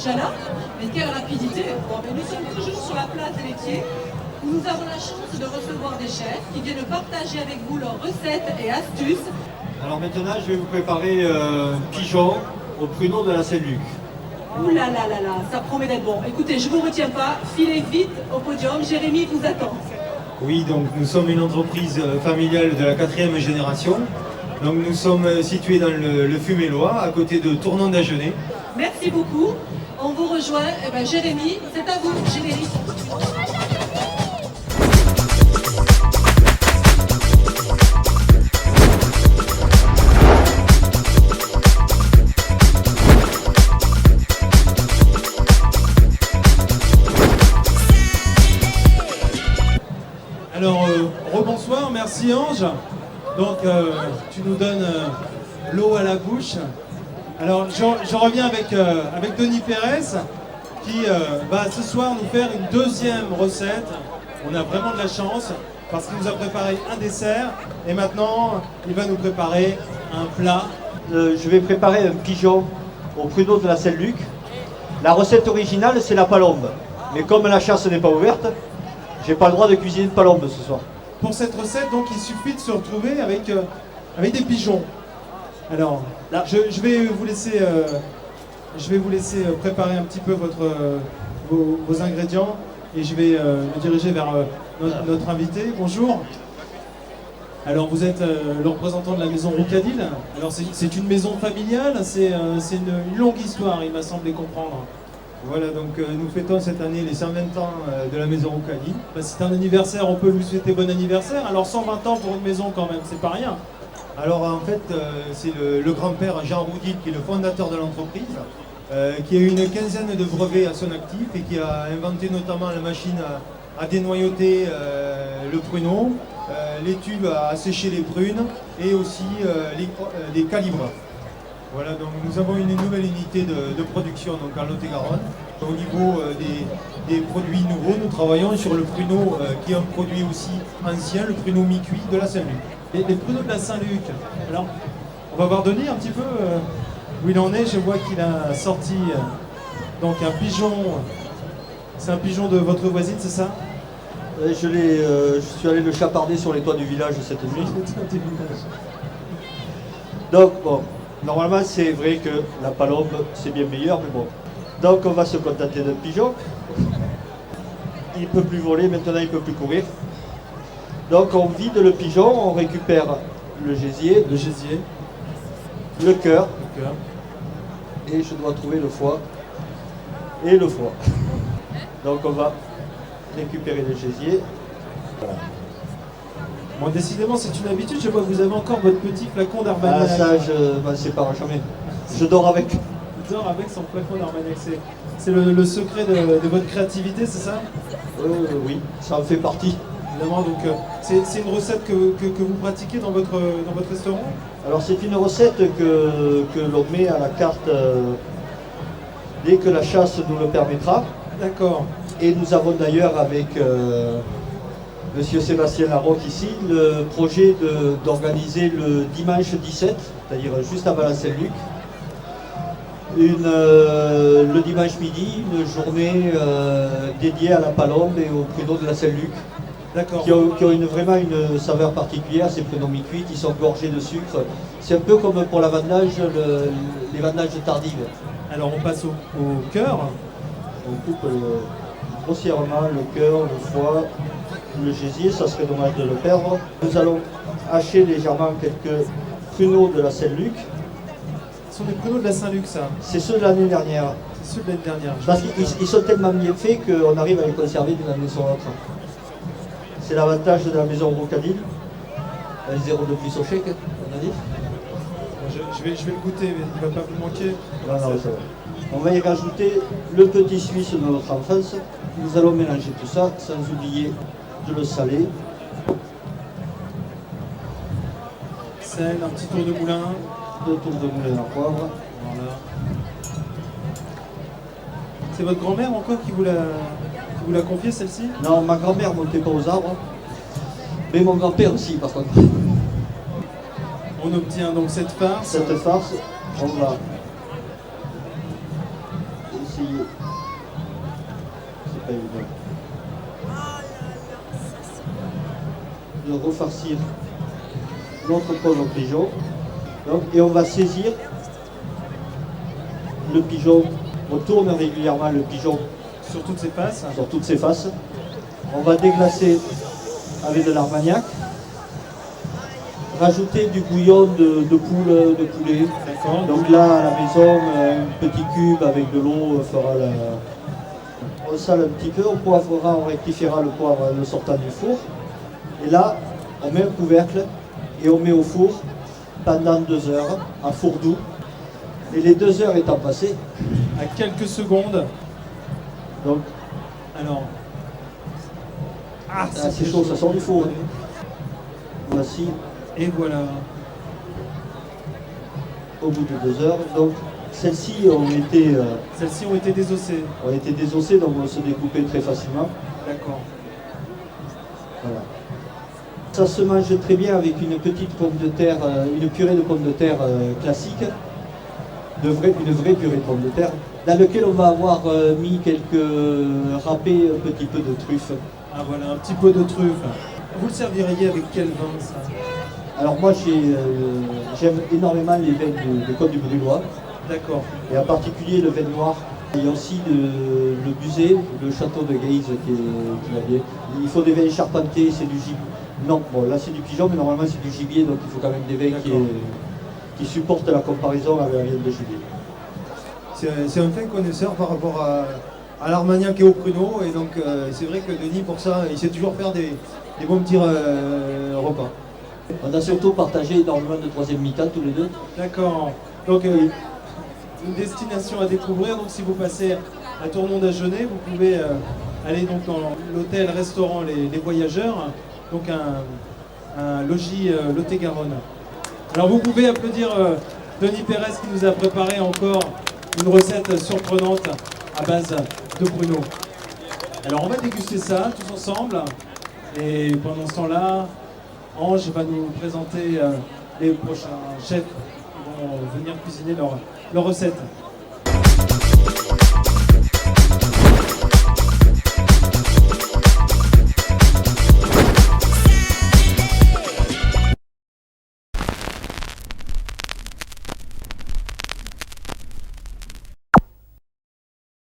déjà là. Mais quelle rapidité! Bon, mais nous sommes toujours sur la place des laitiers, où nous avons la chance de recevoir des chefs qui viennent partager avec vous leurs recettes et astuces. Alors maintenant, je vais vous préparer un pigeon au pruneau de la Saint-Luc. Ouh là là là là, ça promet d'être bon. Écoutez, je ne vous retiens pas, filez vite au podium, Jérémy vous attend. Oui, donc nous sommes une entreprise familiale de la 4e génération. Donc nous sommes situés dans le Fumélois, à côté de Tournon d'Agenais. Merci beaucoup. On vous rejoint. Eh ben, Jérémy, c'est à vous, générique. Alors, rebonsoir, merci Ange. Donc, tu nous donnes l'eau à la bouche. Alors, je reviens avec Denis Pérez qui va ce soir nous faire une deuxième recette. On a vraiment de la chance parce qu'il nous a préparé un dessert et maintenant, il va nous préparer un plat. Je vais préparer un pigeon au pruneau de la Saint-Luc. La recette originale, c'est la palombe. Mais comme la chasse n'est pas ouverte, j'ai pas le droit de cuisiner de palombe ce soir. Pour cette recette, donc, il suffit de se retrouver avec des pigeons. Alors, là, je vais vous laisser préparer un petit peu vos ingrédients et je vais me diriger vers notre invité. Bonjour. Alors, vous êtes le représentant de la maison Roucadil. Alors, c'est une maison familiale, c'est une longue histoire, il m'a semblé comprendre. Voilà, donc nous fêtons cette année les 120 ans de la maison Roucadil. Bah, c'est un anniversaire, on peut lui souhaiter bon anniversaire. Alors 120 ans pour une maison quand même, c'est pas rien. Alors en fait, c'est le grand-père Jean Roudil qui est le fondateur de l'entreprise, qui a eu une quinzaine de brevets à son actif et qui a inventé notamment la machine à dénoyauter le pruneau, les tubes à sécher les prunes et aussi les calibres. Voilà, donc nous avons une nouvelle unité de production donc en Lot-et-Garonne. Au niveau des produits nouveaux, nous travaillons sur le pruneau qui est un produit aussi ancien, le pruneau mi-cuit de la Saint-Luc. Les pruneaux de la Saint-Luc. Alors, on va voir Denis un petit peu où il en est. Je vois qu'il a sorti donc un pigeon. C'est un pigeon de votre voisine, c'est ça? Je suis allé le chaparder sur les toits du village cette nuit. Donc bon, normalement c'est vrai que la palombe c'est bien meilleur, mais bon. Donc on va se contenter d'un pigeon. Il ne peut plus voler, maintenant il ne peut plus courir. Donc on vide le pigeon, on récupère le gésier, le cœur, et je dois trouver le foie et le foie. Donc on va récupérer le gésier. Voilà. Bon, décidément c'est une habitude, je vois que vous avez encore votre petit flacon d'Armagnac. Ah ça je m'en sépare jamais. Je dors avec. Il dort avec son flacon d'Armagnac. C'est le secret de votre créativité, c'est ça? Oui, ça en fait partie. Évidemment, donc c'est une recette que vous pratiquez dans votre restaurant? Alors c'est une recette que l'on met à la carte dès que la chasse nous le permettra. D'accord. Et nous avons d'ailleurs avec Monsieur Sébastien Larocque ici le projet d'organiser le dimanche 17, c'est-à-dire juste avant la Saint-Luc, le dimanche midi, une journée dédiée à la palombe et aux pruneaux de la Saint-Luc. D'accord. Qui ont vraiment une saveur particulière, ces pruneaux mi-cuits qui sont gorgés de sucre. C'est un peu comme pour la vendange, les vendanges tardives. Alors on passe au cœur. On coupe grossièrement le cœur, le foie, le gésier, ça serait dommage de le perdre. Nous allons hacher légèrement quelques pruneaux de la Saint-Luc. Ce sont des pruneaux de la Saint-Luc, ça? C'est ceux de l'année dernière. C'est ceux de l'année dernière. Parce qu'ils sont tellement bien faits qu'on arrive à les conserver d'une année sur l'autre. C'est l'avantage de la maison Roucadil. Un zéro de plus au chèque, on a dit. Je vais le goûter, mais il ne va pas vous manquer. Non, ça va. On va y rajouter le petit suisse de notre enfance. Nous allons mélanger tout ça, sans oublier de le saler. Sel, un petit tour de moulin. 2 tours de moulin à poivre. Voilà. C'est votre grand-mère encore qui vous l'a confié, celle-ci? Non, ma grand-mère ne montait pas aux arbres. Mais mon grand-père aussi, par contre. On obtient donc cette farce. Cette farce, on va essayer. C'est pas évident. De refarcir notre pauvre pigeon. Donc, et on va saisir le pigeon. On tourne régulièrement le pigeon Sur toutes ses faces. sur toutes ses faces. On va déglacer avec de l'armagnac. Rajouter du bouillon de poule, de poulet. D'accord. Donc là, à la maison, un petit cube avec de l'eau fera la... On sale un petit peu, on poivrera, on rectifiera le poivre en le sortant du four. Et là, on met un couvercle et on met au four pendant 2 heures, à four doux. Et les 2 heures étant passées, À quelques secondes. donc Alors. Ah, c'est chaud, ça sort du four. Voici Et voilà. au bout de 2 heures. Donc celles-ci Celles-ci ont été désossées. ont été désossées, donc on se découper très facilement. D'accord. Voilà. Ça se mange très bien avec une petite pomme de terre, une purée de pommes de terre classique, une vraie purée de pommes de terre, dans laquelle on va avoir mis quelques râpés, un petit peu de truffe. Ah voilà, un petit peu de truffe. Vous le serviriez avec quel vin ça? Alors moi j'aime énormément les vins de Côte du Brulois, D'accord. et en particulier le vin noir. Il y a aussi le Buzet, le château de Guise qui va bien. Il faut des vins charpentés, c'est du gibier. Non, bon là c'est du pigeon, mais normalement c'est du gibier, donc il faut quand même des vins qui supportent la comparaison avec la viande de gibier. C'est un fin connaisseur par rapport à l'armagnac et au pruneau, et donc c'est vrai que Denis, pour ça, il sait toujours faire des bons petits repas. On a surtout partagé énormément de troisième mi-temps tous les deux. D'accord. Donc une destination à découvrir. Donc si vous passez à Tournon-d'Agenais, vous pouvez aller donc dans l'hôtel-restaurant les Voyageurs, donc un logis Lot-et-Garonne. Alors vous pouvez applaudir Denis Pérez qui nous a préparé encore une recette surprenante à base de pruneaux. Alors on va déguster ça tous ensemble, et pendant ce temps-là, Ange va nous présenter les prochains chefs qui vont venir cuisiner leur recette.